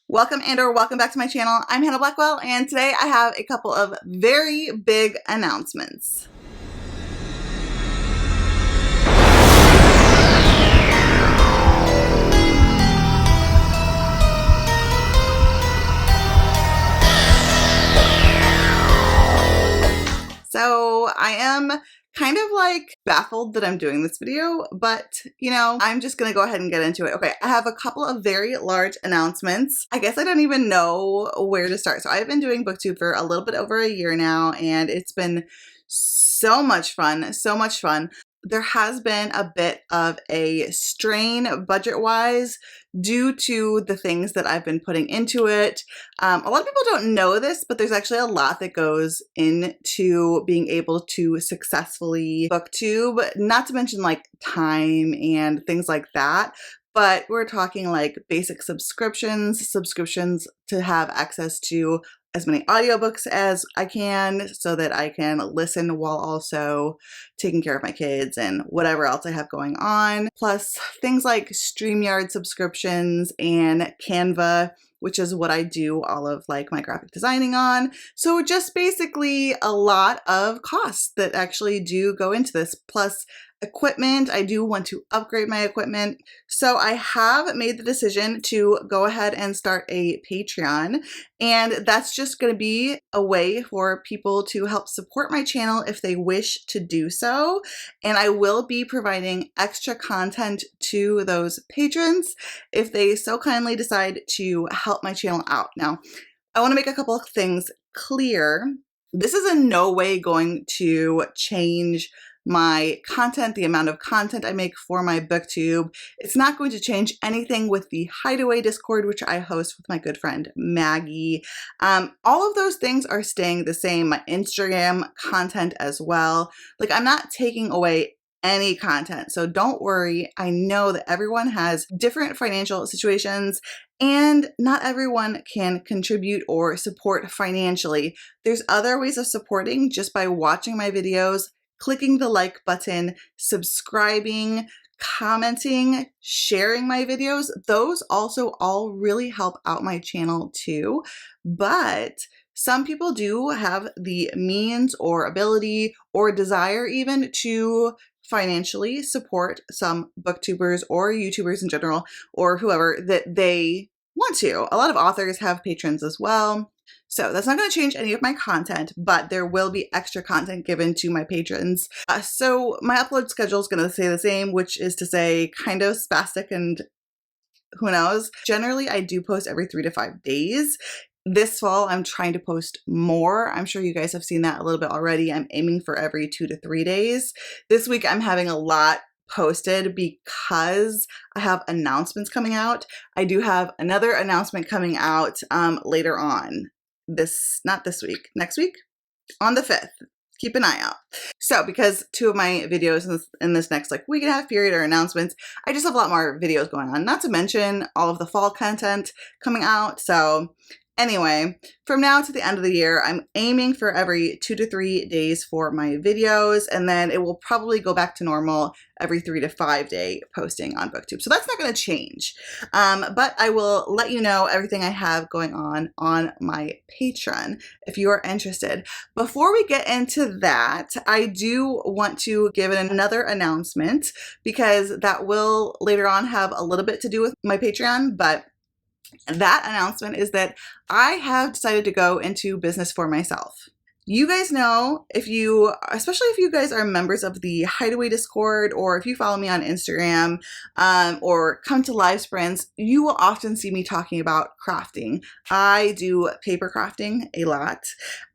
Welcome and/or welcome back to my channel. I'm Hannah Blackwell, and today I have a couple of very big announcements. So I am kind of like baffled that I'm doing this video, but I'm just gonna go ahead and get into it. Okay, I have a couple of very large announcements. I guess I don't even know where to start. So I've been doing BookTube for a little bit over a year now, and it's been so much fun, so much fun. There has been a bit of a strain budget-wise due to the things that I've been putting into it. A lot of people don't know this, but there's actually a lot that goes into being able to successfully BookTube, not to mention like time and things like that. But we're talking like basic subscriptions to have access to as many audiobooks as I can so that I can listen while also taking care of my kids and whatever else I have going on. Plus things like StreamYard subscriptions and Canva, which is what I do all of like my graphic designing on. So just basically a lot of costs that actually do go into this, plus equipment. I do want to upgrade my equipment. So I have made the decision to go ahead and start a Patreon, and that's just going to be a way for people to help support my channel if they wish to do so. And I will be providing extra content to those patrons if they so kindly decide to help my channel out. Now, I want to make a couple of things clear. This is in no way going to change my content, the amount of content I make for my BookTube. It's not going to change anything with the Hideaway Discord, which I host with my good friend Maggie. All of those things are staying the same. My Instagram content as well. Like, I'm not taking away any content. So don't worry. I know that everyone has different financial situations and not everyone can contribute or support financially. There's other ways of supporting just by watching my videos, clicking the like button, subscribing, commenting, sharing my videos. Those also all really help out my channel too. But some people do have the means or ability or desire even to financially support some booktubers or YouTubers in general, or whoever that they want to. A lot of authors have patrons as well. So that's not going to change any of my content, but there will be extra content given to my patrons. So my upload schedule is going to stay the same, which is to say kind of spastic and who knows. Generally, I do post every 3 to 5 days. This fall, I'm trying to post more. I'm sure you guys have seen that a little bit already. I'm aiming for every 2 to 3 days. This week, I'm having a lot posted because I have announcements coming out. I do have another announcement coming out later on. Not this week, next week on the 5th. Keep an eye out. So because 2 of my videos in this next like week and a half period are announcements, I just have a lot more videos going on, not to mention all of the fall content coming out. So anyway, from now to the end of the year, I'm aiming for every 2 to 3 days for my videos, and then it will probably go back to normal every 3 to 5 day posting on BookTube. So that's not going to change, but I will let you know everything I have going on my Patreon if you are interested. Before we get into that, I do want to give another announcement because that will later on have a little bit to do with my Patreon, but that announcement is that I have decided to go into business for myself. You guys know, especially if you guys are members of the Hideaway Discord, or if you follow me on Instagram, or come to live sprints, you will often see me talking about crafting. I do paper crafting a lot,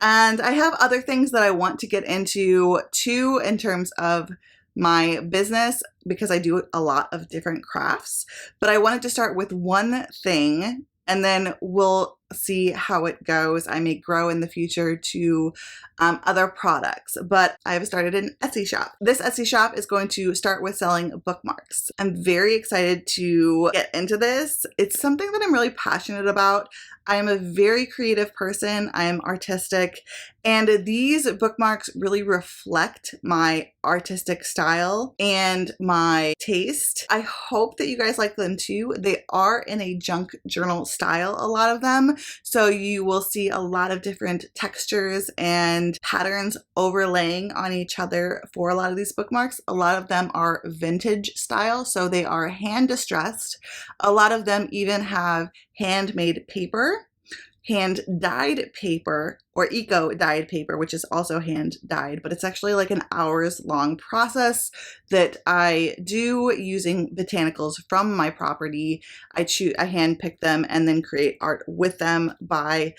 and I have other things that I want to get into too in terms of my business because I do a lot of different crafts, but I wanted to start with one thing and then we'll see how it goes. I may grow in the future to other products, but I've started an Etsy shop. This Etsy shop is going to start with selling bookmarks. I'm very excited to get into this. It's something that I'm really passionate about. I am a very creative person. I am artistic, and these bookmarks really reflect my artistic style and my taste. I hope that you guys like them too. They are in a junk journal style, a lot of them. So you will see a lot of different textures and patterns overlaying on each other for a lot of these bookmarks. A lot of them are vintage style, so they are hand distressed. A lot of them even have handmade paper, hand-dyed paper, or eco-dyed paper, which is also hand-dyed, but it's actually like an hours-long process that I do using botanicals from my property. I hand-pick them and then create art with them by...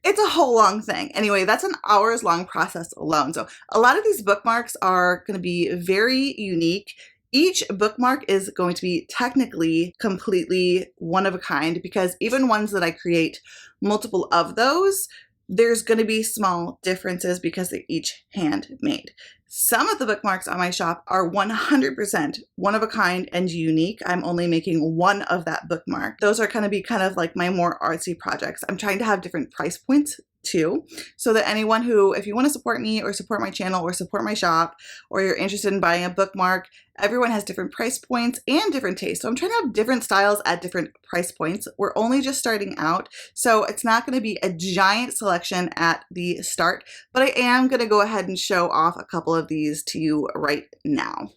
It's a whole long thing. Anyway, that's an hours-long process alone. So a lot of these bookmarks are going to be very unique. Each bookmark is going to be technically completely one of a kind, because even ones that I create multiple of those, there's going to be small differences because they're each handmade. Some of the bookmarks on my shop are 100% one of a kind and unique. I'm only making one of that bookmark. Those are going to be kind of like my more artsy projects. I'm trying to have different price points too, so that anyone who, if you want to support me or support my channel or support my shop, or you're interested in buying a bookmark, everyone has different price points and different tastes. So I'm trying to have different styles at different price points. We're only just starting out, so it's not going to be a giant selection at the start, but I am going to go ahead and show off a couple of these to you right now.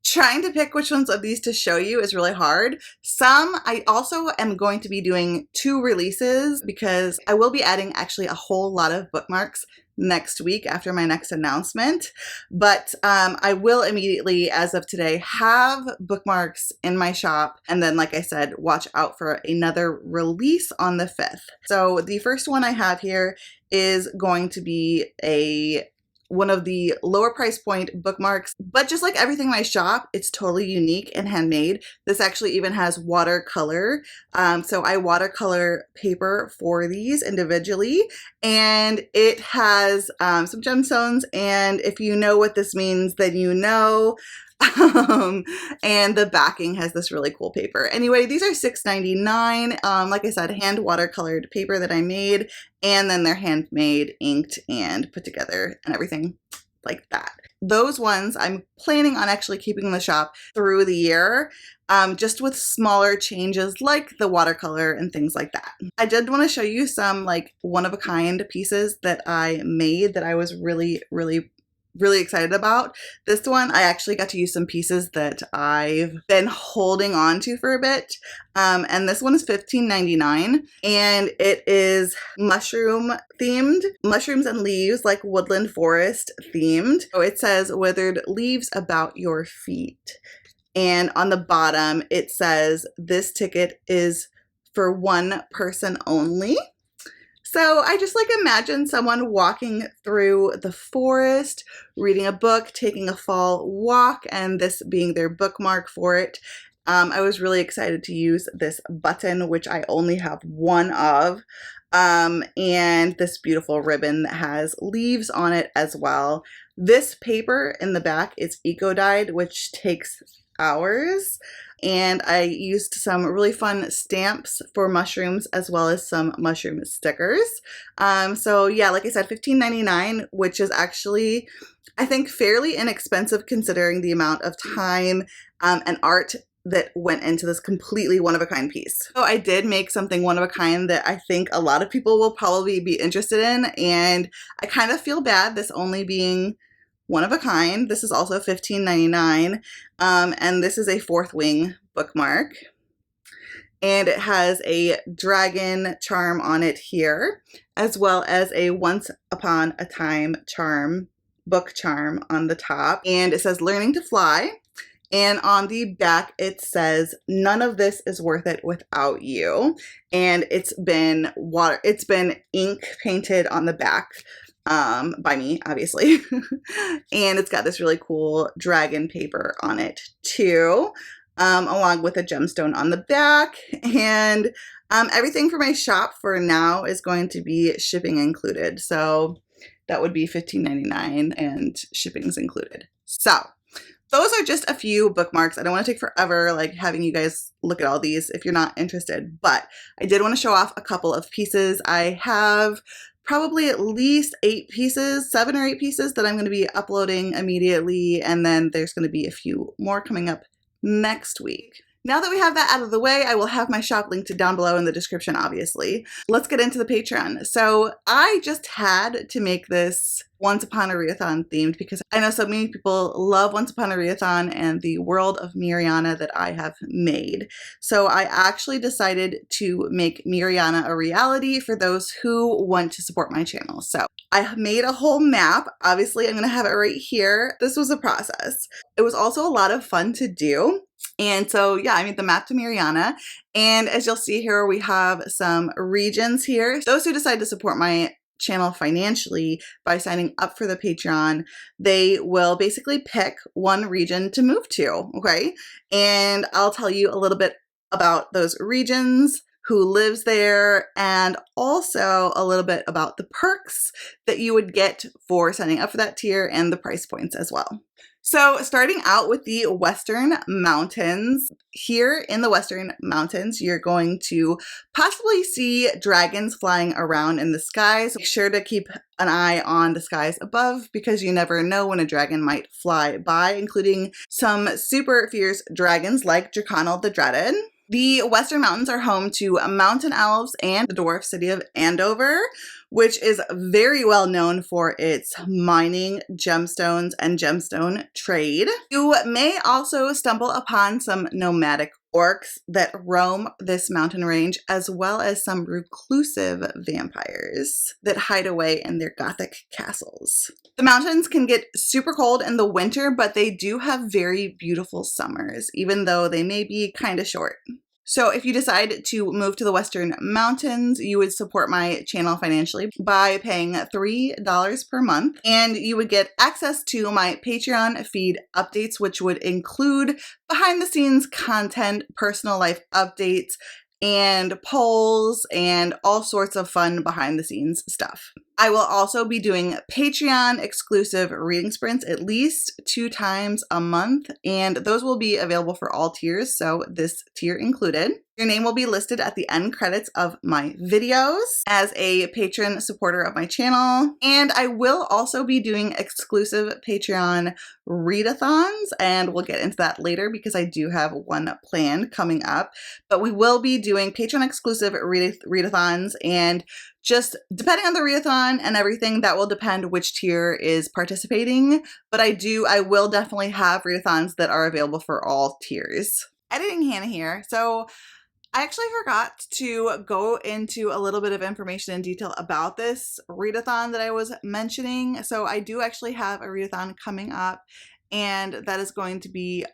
Trying to pick which ones of these to show you is really hard. Some I also am going to be doing 2 releases, because I will be adding actually a whole lot of bookmarks next week after my next announcement. But I will immediately, as of today, have bookmarks in my shop. And then, like I said, watch out for another release on the 5th. So the first one I have here is going to be one of the lower price point bookmarks, but just like everything in my shop, it's totally unique and handmade. This actually even has watercolor. So I watercolor paper for these individually, and it has some gemstones. And if you know what this means, then you know. And the backing has this really cool paper. Anyway, these are $6.99. Like I said, hand watercolored paper that I made, and then they're handmade, inked, and put together and everything like that. Those ones I'm planning on actually keeping in the shop through the year, just with smaller changes like the watercolor and things like that. I did want to show you some like one-of-a-kind pieces that I made that I was really excited about. This one, I actually got to use some pieces that I've been holding on to for a bit. And this one is $15.99, and it is mushroom themed, mushrooms and leaves, like woodland forest themed. So it says withered leaves about your feet. And on the bottom, it says this ticket is for one person only. So I just like imagine someone walking through the forest, reading a book, taking a fall walk, and this being their bookmark for it. I was really excited to use this button, which I only have one of, and this beautiful ribbon that has leaves on it as well. This paper in the back is eco-dyed, which takes hours. And I used some really fun stamps for mushrooms, as well as some mushroom stickers. So yeah, like I said, $15.99, which is actually, I think, fairly inexpensive considering the amount of time and art that went into this completely one-of-a-kind piece. So I did make something one-of-a-kind that I think a lot of people will probably be interested in, and I kind of feel bad this only being one of a kind. This is also $15.99, and this is a 4th wing bookmark, and it has a dragon charm on it here, as well as a once upon a time charm, book charm on the top, and it says learning to fly. And on the back, it says, none of this is worth it without you. And it's been ink painted on the back by me, obviously. And it's got this really cool dragon paper on it too. along with a gemstone on the back. And everything for my shop for now is going to be shipping included. So that would be $15.99 and shipping's included. So those are just a few bookmarks. I don't want to take forever like having you guys look at all these if you're not interested, but I did want to show off a couple of pieces. I have probably at least 8 pieces, 7 or 8 pieces that I'm going to be uploading immediately, and then there's going to be a few more coming up next week. Now that we have that out of the way, I will have my shop linked down below in the description, obviously. Let's get into the Patreon. So I just had to make this Once Upon a Readathon themed because I know so many people love Once Upon a Readathon and the world of Miriana that I have made. So I actually decided to make Miriana a reality for those who want to support my channel. So I made a whole map. Obviously, I'm going to have it right here. This was a process. It was also a lot of fun to do. And so, yeah, I made the map to Miriana. And as you'll see here, we have some regions here. Those who decide to support my channel financially by signing up for the Patreon, they will basically pick one region to move to, okay? And I'll tell you a little bit about those regions, who lives there, and also a little bit about the perks that you would get for signing up for that tier and the price points as well. So starting out with the Western Mountains, here in the Western Mountains, you're going to possibly see dragons flying around in the skies. Make sure to keep an eye on the skies above because you never know when a dragon might fly by, including some super fierce dragons like Draconel the Dreaded. The Western Mountains are home to mountain elves and the dwarf city of Andover, which is very well known for its mining, gemstones, and gemstone trade. You may also stumble upon some nomadic orcs that roam this mountain range, as well as some reclusive vampires that hide away in their gothic castles. The mountains can get super cold in the winter, but they do have very beautiful summers, even though they may be kind of short. So if you decide to move to the Western Mountains, you would support my channel financially by paying $3 per month, and you would get access to my Patreon feed updates, which would include behind the scenes content, personal life updates, and polls, and all sorts of fun behind the scenes stuff. I will also be doing Patreon exclusive reading sprints at least 2 times a month, and those will be available for all tiers, so this tier included. Your name will be listed at the end credits of my videos as a patron supporter of my channel, and I will also be doing exclusive Patreon readathons, and we'll get into that later because I do have one planned coming up, but we will be doing Patreon exclusive readathons, and just depending on the readathon and everything, that will depend which tier is participating, but I will definitely have readathons that are available for all tiers. Editing Hannah here. So I actually forgot to go into a little bit of information in detail about this readathon that I was mentioning. So I do actually have a readathon coming up, and that is going to be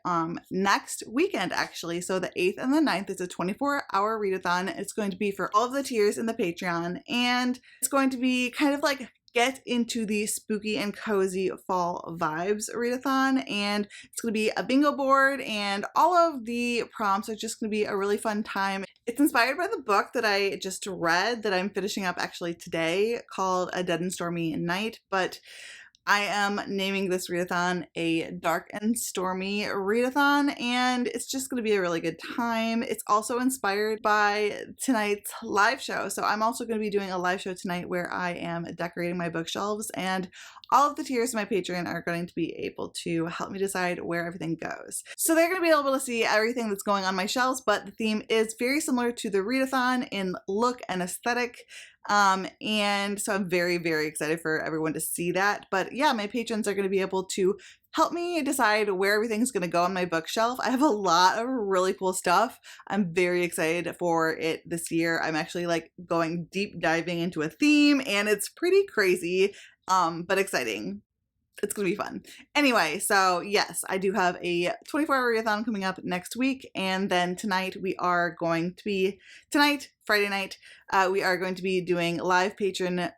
next weekend actually. So the 8th and the 9th is a 24-hour readathon. It's going to be for all of the tiers in the Patreon, and it's going to be kind of like get into the spooky and cozy fall vibes readathon, and it's going to be a bingo board, and all of the prompts are just going to be a really fun time. It's inspired by the book that I just read that I'm finishing up actually today called A Dead and Stormy Night, but I am naming this readathon a dark and stormy readathon, and it's just going to be a really good time. It's also inspired by tonight's live show. So I'm also going to be doing a live show tonight where I am decorating my bookshelves, and all of the tiers of my Patreon are going to be able to help me decide where everything goes. So they're going to be able to see everything that's going on my shelves, but the theme is very similar to the readathon in look and aesthetic. And so I'm very, very excited for everyone to see that. But yeah, my patrons are going to be able to help me decide where everything's going to go on my bookshelf. I have a lot of really cool stuff. I'm very excited for it this year. I'm actually like going deep diving into a theme, and it's pretty crazy, but exciting. It's going to be fun. Anyway, so yes, I do have a 24-hour readathon coming up next week, and then tonight, Friday night, we are going to be doing live patron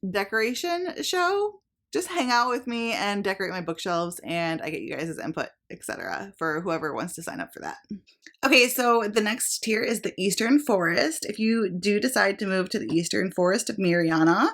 decoration show. just hang out with me and decorate my bookshelves, and I get you guys' input, etc. for whoever wants to sign up for that. Okay, so the next tier is the Eastern Forest. If you do decide to move to the Eastern Forest of Miriana,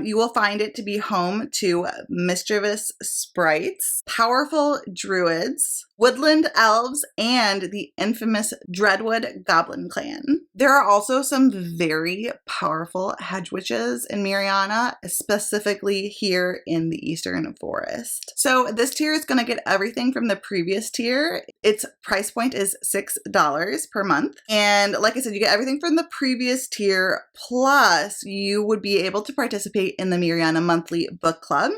you will find it to be home to mischievous sprites, powerful druids, woodland elves, and the infamous Dreadwood Goblin Clan. There are also some very powerful hedge witches in Miriana, specifically here in the Eastern Forest. So this tier is going to get everything from the previous tier. Its price point is $6 per month. And like I said, you get everything from the previous tier, plus you would be able to participate in the Miriana Monthly Book Club.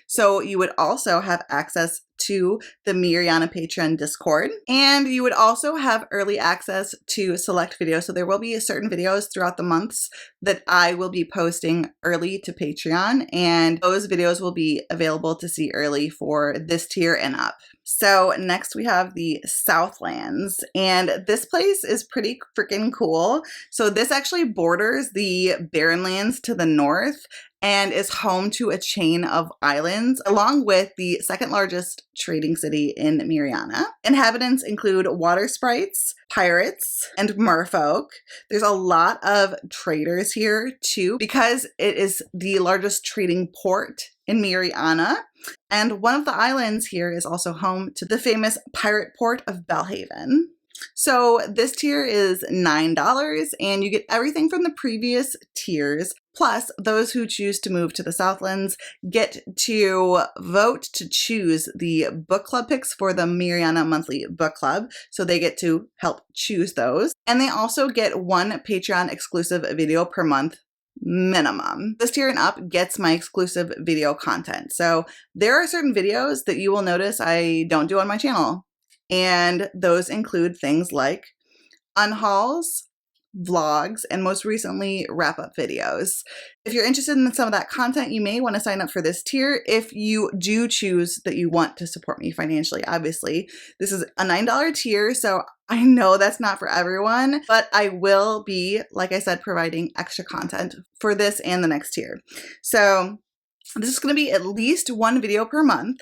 So you would also have access to the Miriana Patreon Discord, and you would also have early access to select videos. So there will be certain videos throughout the months that I will be posting early to Patreon, and those videos will be available to see early for this tier and up. So next we have the Southlands, and this place is pretty freaking cool. So this actually borders the Barrenlands to the north and is home to a chain of islands, along with the second largest trading city in Miriana. Inhabitants include water sprites, pirates, and merfolk. There's a lot of traders here too, because it is the largest trading port in Miriana. And one of the islands here is also home to the famous pirate port of Belhaven. So this tier is $9, and you get everything from the previous tiers, plus those who choose to move to the Southlands get to vote to choose the book club picks for the Miriana Monthly Book Club, so they get to help choose those. And they also get one Patreon exclusive video per month minimum. This tier and up gets my exclusive video content. So there are certain videos that you will notice I don't do on my channel. And those include things like unhauls, vlogs, and most recently wrap-up videos. If you're interested in some of that content, you may want to sign up for this tier if you do choose that you want to support me financially. Obviously, this is a $9 tier, so I know that's not for everyone, but I will be, like I said, providing extra content for this and the next tier. So this is going to be at least one video per month,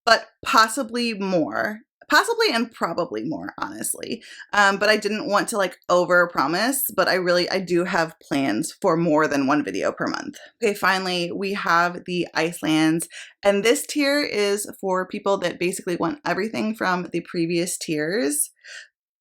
but possibly more. Possibly and probably more, honestly. But I didn't want to like over promise, but I do have plans for more than one video per month. Okay, finally, we have the Icelands, and this tier is for people that basically want everything from the previous tiers,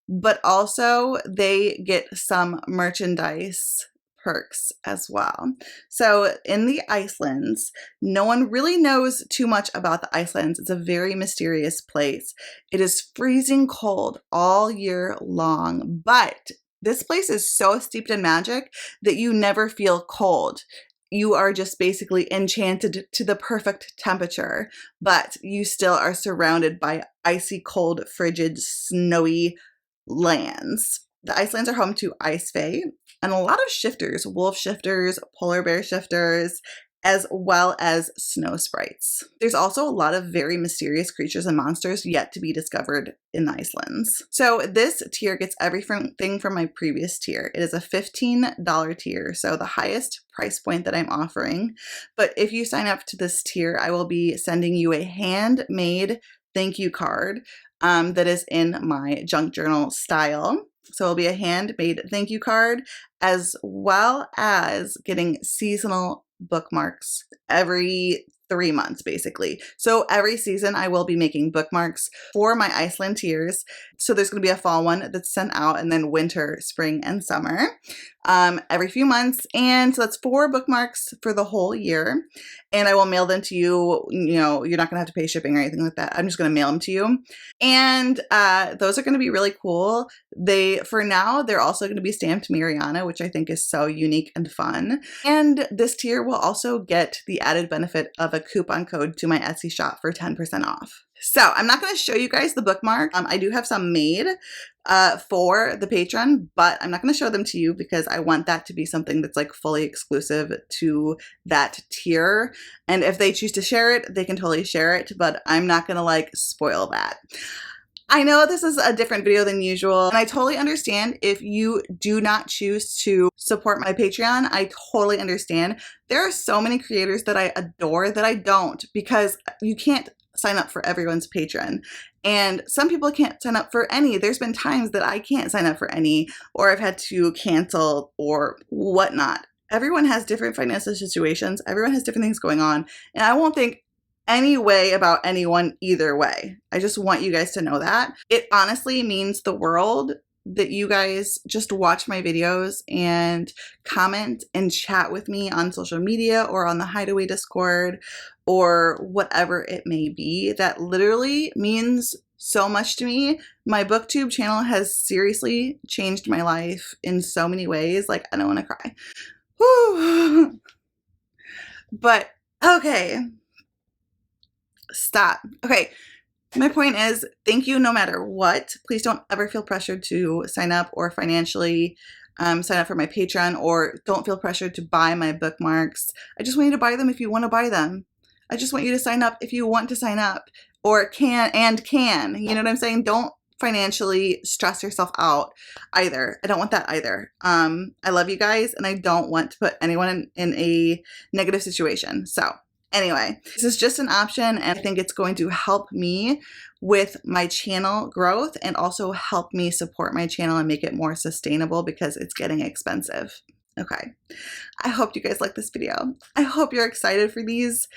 but also they get some merchandise perks as well. So in the Icelands, no one really knows too much about the Icelands. It's a very mysterious place. It is freezing cold all year long, but this place is so steeped in magic that you never feel cold. You are just basically enchanted to the perfect temperature, but you still are surrounded by icy cold, frigid, snowy lands. The Icelands are home to Ice Fae and a lot of shifters, wolf shifters, polar bear shifters, as well as snow sprites. There's also a lot of very mysterious creatures and monsters yet to be discovered in the Icelands. So this tier gets everything from my previous tier. It is a $15 tier, so the highest price point that I'm offering. But if you sign up to this tier, I will be sending you a handmade thank you card that is in my junk journal style. So it'll be a handmade thank you card, as well as getting seasonal bookmarks every 3 months, basically. So every season I will be making bookmarks for my Iceland tiers. So there's going to be a fall one that's sent out, and then winter, spring, and summer every few months. And so that's 4 bookmarks for the whole year. And I will mail them to you. You know, you're not going to have to pay shipping or anything like that. I'm just going to mail them to you. And those are going to be really cool. For now, they're also going to be stamped Miriana, which I think is so unique and fun. And this tier will also get the added benefit of a coupon code to my Etsy shop for 10% off. So I'm not going to show you guys the bookmark. I do have some made for the Patreon, but I'm not going to show them to you because I want that to be something that's like fully exclusive to that tier. And if they choose to share it, they can totally share it, but I'm not going to like spoil that. I know this is a different video than usual, and I totally understand if you do not choose to support my Patreon. I totally understand. There are so many creators that I adore that I don't, because you can't sign up for everyone's Patreon. And some people can't sign up for any. There's been times that I can't sign up for any, or I've had to cancel or whatnot. Everyone has different financial situations. Everyone has different things going on. And I won't think any way about anyone either way. I just want you guys to know that. It honestly means the world that you guys just watch my videos and comment and chat with me on social media or on the Hideaway Discord or whatever it may be. That literally means so much to me. My BookTube channel has seriously changed my life in so many ways. Like, I don't want to cry. Whew. But okay. Stop. Okay. My point is, thank you no matter what. Please don't ever feel pressured to sign up or financially sign up for my Patreon, or don't feel pressured to buy my bookmarks. I just want you to buy them if you want to buy them. I just want you to sign up if you want to sign up, or can. You know what I'm saying? Don't financially stress yourself out either. I don't want that either. I love you guys, and I don't want to put anyone in a negative situation. So anyway, this is just an option, and I think it's going to help me with my channel growth and also help me support my channel and make it more sustainable because it's getting expensive. Okay, I hope you guys like this video. I hope you're excited for these